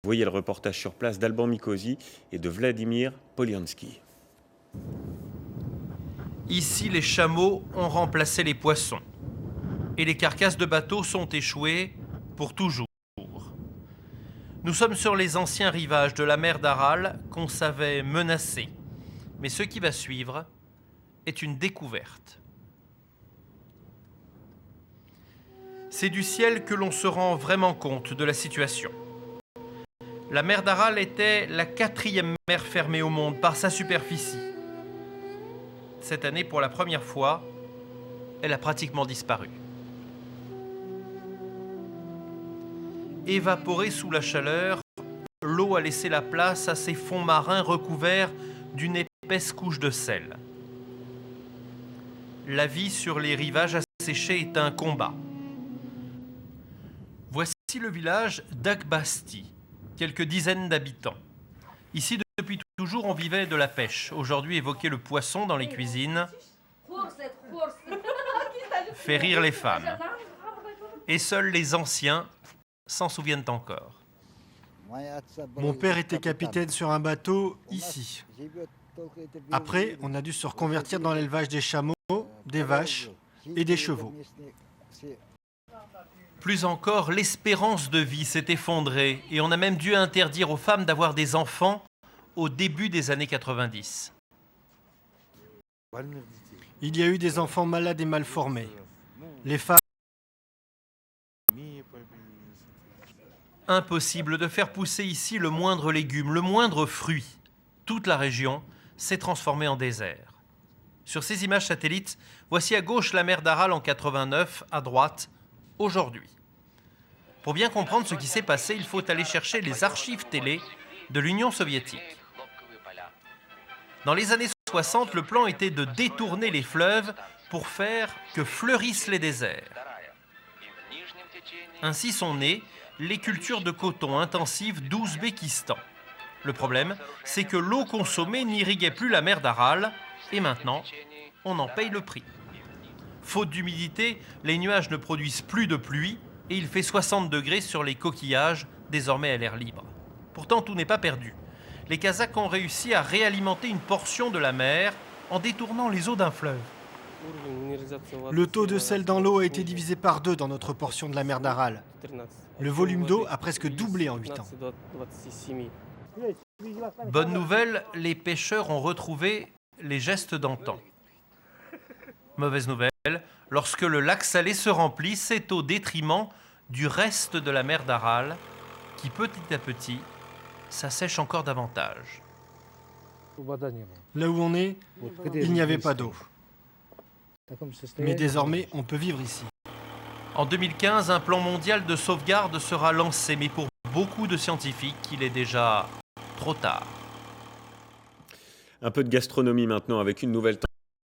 Voyez le reportage sur place d'Alban Mikosi et de Vladimir Poliansky. Ici, les chameaux ont remplacé les poissons. Et les carcasses de bateaux sont échouées pour toujours. Nous sommes sur les anciens rivages de la mer d'Aral qu'on savait menacés. Mais ce qui va suivre est une découverte. C'est du ciel que l'on se rend vraiment compte de la situation. La mer d'Aral était la 4e mer fermée au monde par sa superficie. Cette année, pour la première fois, elle a pratiquement disparu. Évaporée sous la chaleur, l'eau a laissé la place à ces fonds marins recouverts d'une épaisse couche de sel. La vie sur les rivages asséchés est un combat. Voici le village d'Akbasti, quelques dizaines d'habitants. Ici, depuis toujours, on vivait de la pêche. Aujourd'hui, évoquer le poisson dans les cuisines fait rire les femmes. Et seuls les anciens s'en souviennent encore. Mon père était capitaine sur un bateau ici. Après, on a dû se reconvertir dans l'élevage des chameaux, des vaches et des chevaux. Plus encore, l'espérance de vie s'est effondrée et on a même dû interdire aux femmes d'avoir des enfants au début des années 90. Il y a eu des enfants malades et mal formés. Les femmes... Impossible de faire pousser ici le moindre légume, le moindre fruit. Toute la région s'est transformée en désert. Sur ces images satellites, voici à gauche la mer d'Aral en 89, à droite, aujourd'hui. Pour bien comprendre ce qui s'est passé, il faut aller chercher les archives télé de l'Union soviétique. Dans les années 60, le plan était de détourner les fleuves pour faire que fleurissent les déserts. Ainsi sont nées les cultures de coton intensives d'Ouzbékistan. Le problème, c'est que l'eau consommée n'irriguait plus la mer d'Aral, et maintenant, on en paye le prix. Faute d'humidité, les nuages ne produisent plus de pluie, et il fait 60 degrés sur les coquillages, désormais à l'air libre. Pourtant, tout n'est pas perdu. Les Kazakhs ont réussi à réalimenter une portion de la mer en détournant les eaux d'un fleuve. Le taux de sel dans l'eau a été divisé par 2 dans notre portion de la mer d'Aral. Le volume d'eau a presque doublé en 8 ans. Bonne nouvelle, les pêcheurs ont retrouvé les gestes d'antan. Mauvaise nouvelle, lorsque le lac salé se remplit, c'est au détriment du reste de la mer d'Aral qui, petit à petit, s'assèche encore davantage. Là où on est, il n'y avait pas d'eau. Mais désormais, on peut vivre ici. En 2015, un plan mondial de sauvegarde sera lancé, mais pour beaucoup de scientifiques, il est déjà trop tard. Un peu de gastronomie maintenant avec une nouvelle